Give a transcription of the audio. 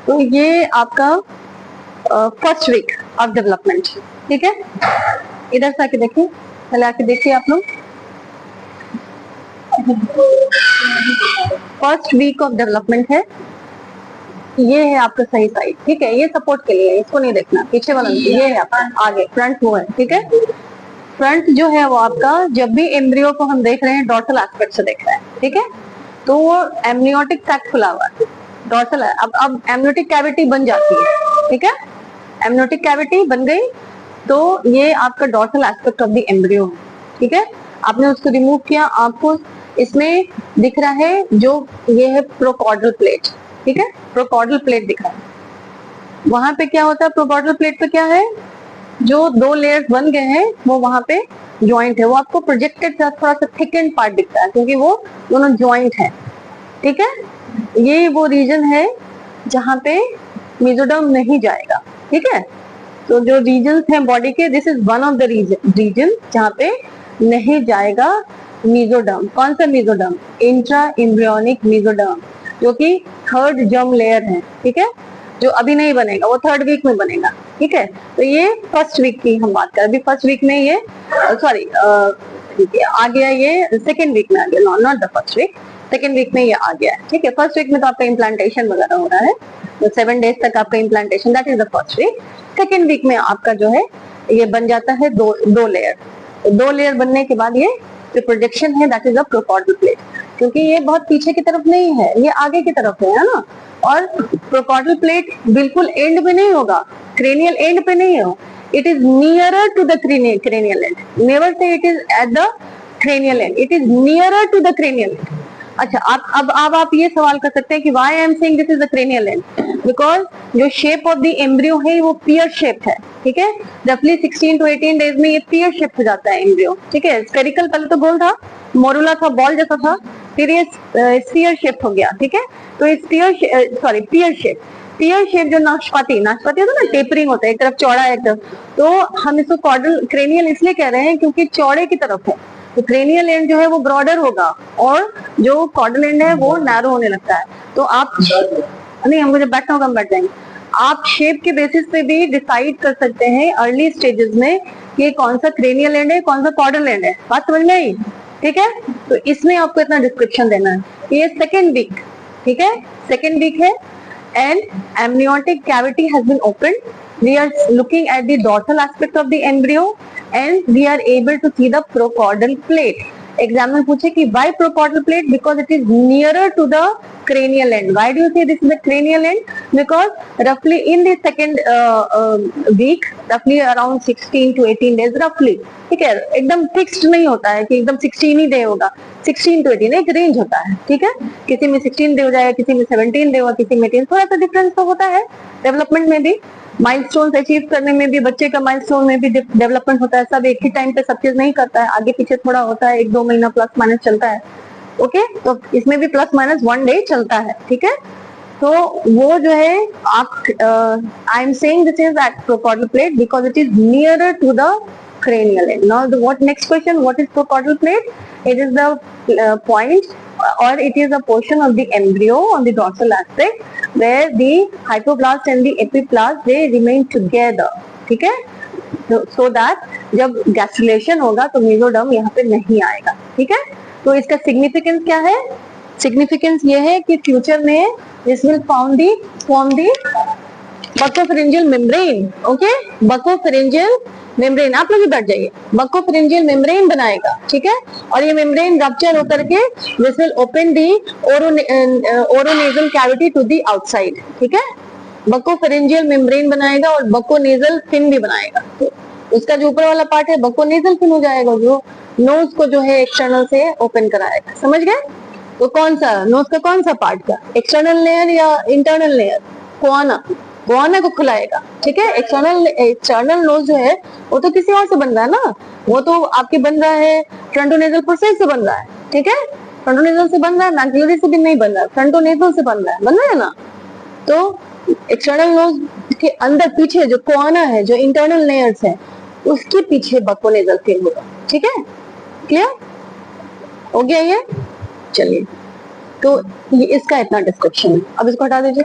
तो ये आपका फर्स्ट वीक ऑफ डेवलपमेंट, ठीक है। इधर से आके देखिए, पहले आके देखिए आप लोग, फर्स्ट वीक ऑफ डेवलपमेंट है, ये है आपका सही साइड, ठीक है। ये सपोर्ट के लिए, इसको नहीं देखना, पीछे वाला ये है आपका, आगे फ्रंट वो है, ठीक है। फ्रंट जो है वो आपका, जब भी एम्ब्रियो को हम देख रहे हैं डॉर्सल एस्पेक्ट से देख रहे हैं, ठीक है। तो वो एमनियोटिक ट्रैक्ट खुला हुआ है, डॉर्सल है। अब एमनियोटिक कैविटी बन जाती है, ठीक है। एमनियोटिक कैविटी बन गई तो ये आपका dorsal aspect of the embryo है, ठीक है। आपने उसको रिमूव किया, आपको इसमें दिख रहा है जो ये है प्रोकॉर्डल प्लेट, ठीक है। प्रोकॉर्डल प्लेट दिख रहा है। वहां पे क्या होता है, प्रोकॉर्डल प्लेट पे क्या है, जो दो लेयर्स बन गए हैं वो वहां पे ज्वाइंट है। वो आपको प्रोजेक्टेड थोड़ा सा थिकन पार्ट दिखता है क्योंकि वो दोनों ज्वाइंट है, ठीक है। ये वो रीजन है जहां पे मेसोडर्म नहीं जाएगा, ठीक है। तो जो रीजन हैं बॉडी के, this is one of the region जहाँ पे नहीं जाएगा मेसोडर्म। कौन सा मेसोडर्म? इंट्रा एम्ब्रियोनिक मेसोडर्म, जो कि थर्ड जर्म लेयर है, ठीक है। जो अभी नहीं बनेगा, वो थर्ड वीक में बनेगा, ठीक है। तो ये फर्स्ट वीक की हम बात करें, अभी फर्स्ट वीक में ये सॉरी आ गया, ये सेकेंड वीक में आ गया, not the first week, second week में ये आ गया है, ठीक है। फर्स्ट वीक में तो आपका इम्प्लांटेशन वगैरह हो रहा है, तो 7 डेज तक आपका implantation, that is the first week. Second week में आपका जो है ये बन जाता है दो लेयर। तो 2 लेयर बनने के बाद ये जो प्रोजेक्शन है दैट इज अ प्रोकॉर्डल प्लेट, क्योंकि ये बहुत पीछे की तरफ नहीं है, ये आगे की तरफ है ना। और प्रोकॉर्डल प्लेट बिल्कुल एंड पे नहीं होगा, क्रेनियल एंड पे नहीं हो, it is nearer to the cranial end. Never say it is at the cranial end, it is nearer to the cranial end. अच्छा, अब आप ये सवाल कर सकते हैं कि why I am saying this is the cranial end, because जो शेप ऑफ द एम्ब्रियो है वो पियर शेप है, ठीक है। रफली 16 to 18 डेज में ये पियर शेप हो जाता है एम्ब्रियो, ठीक है। स्फेरिकल पहले तो गोल था, मोरुला था, बॉल जैसा था, फिर ये स्फीयर शेप हो गया, ठीक है। तो इस पियर शेप जो नाशपाती होता है ना, टेपरिंग होता है, एक तरफ चौड़ा है एक तरफ, तो हम इसको कॉर्डल क्रेनियल इसलिए कह रहे हैं क्योंकि चौड़े की तरफ है। तो क्रेनियल एंड जो है वो ब्रॉडर होगा और जो कॉर्डल एंड है वो नैरो होने लगता है। तो आप नहीं, हम मुझे बैठना होगा, हम बैठ जाएंगे। आप शेप के बेसिस पे भी डिसाइड कर सकते हैं अर्ली स्टेजेस में कि कौन सा क्रेनियल एंड है, कौन सा कॉर्डल एंड है। बात समझ में आई, ठीक है। तो इसमें आपको इतना डिस्क्रिप्शन देना है। ये सेकेंड वीक, ठीक है, सेकेंड वीक है and amniotic cavity has been opened. We are looking at the dorsal aspect of the embryo and we are able to see the procaudal plate. Exam में पूछे कि why procaudal plate? Because it is nearer to the cranial end. Why do you say this is the cranial end? Because roughly in the second week, roughly around 16 to 18 days roughly, ठीक है। एकदम fixed नहीं होता है कि एकदम 16 ही day होगा, 16 to 18 एक रेंज होता है, ठीक है। किसी में 16 डे हो जाएगा, किसी में 17 डे होगा, किसी में 10, थोड़ा सा डिफरेंस तो होता है। डेवलपमेंट में भी, माइलस्टोन्स अचीव करने में भी, बच्चे का माइलस्टोन में भी डेवलपमेंट होता है। सब एक ही टाइम पे सब चीज नहीं करता है, आगे पीछे थोड़ा होता है, 1-2 महीना प्लस माइनस चलता है, ओके। तो इसमें भी प्लस माइनस 1 डे चलता है, ठीक है। तो वो जो है आप, I am saying this is at prochordal plate because it is nearer to the cranial end. Now the next question, what is procaudal plate? It is the point or it is a portion of the embryo on the dorsal aspect where the hypoblast and the epiblast they remain together, ठीक है। so that जब gastrulation होगा तो mesoderm यहाँ पे नहीं आएगा, ठीक है। तो इसका significance क्या है? significance ये है कि फ्यूचर में this will form the buccopharyngeal membrane, okay, buccopharyngeal membrane, आप लोग भी बैठ जाइए, बकोफेरेंजियल मेम्ब्रेन बनाएगा, ठीक है। और ये मेम्ब्रेन रप्चर होकर के this will open the oronasal cavity to the outside, ठीक है। बकोफेरेंजियल मेम्ब्रेन बनाएगा और बकोनेजल फिन भी बनाएगा। तो उसका जो ऊपर वाला पार्ट है बकोनेजल फिन हो जाएगा, जो नोज को जो है एक्सटर्नल से ओपन कराएगा, समझ गए। तो कौन सा नोज का, कौन सा पार्ट का, एक्सटर्नल लेयर या इंटरनल लेयर? कोआना को खुलाएगा, ठीक है। एक्सटर्नल नोज जो है वो तो किसी और से बन रहा है ना, वो तो आपके बन रहा है फ्रंटोनेजल प्रोसेस से बन रहा है, ठीक है। फ्रंटोनेजल से बन रहा है, मैक्सिलरी से भी नहीं बन रहा है, फ्रंटोनेजल से बन रहा है ना। तो एक्सटर्नल नोज के अंदर पीछे जो कोआना है, जो इंटरनल लेयर्स है, उसके पीछे बकोनेजल फिन होगा, ठीक है। क्लियर हो गया ये? चलिए, तो ये इसका इतना डिस्क्रिप्शन है। अब इसको हटा दीजिए।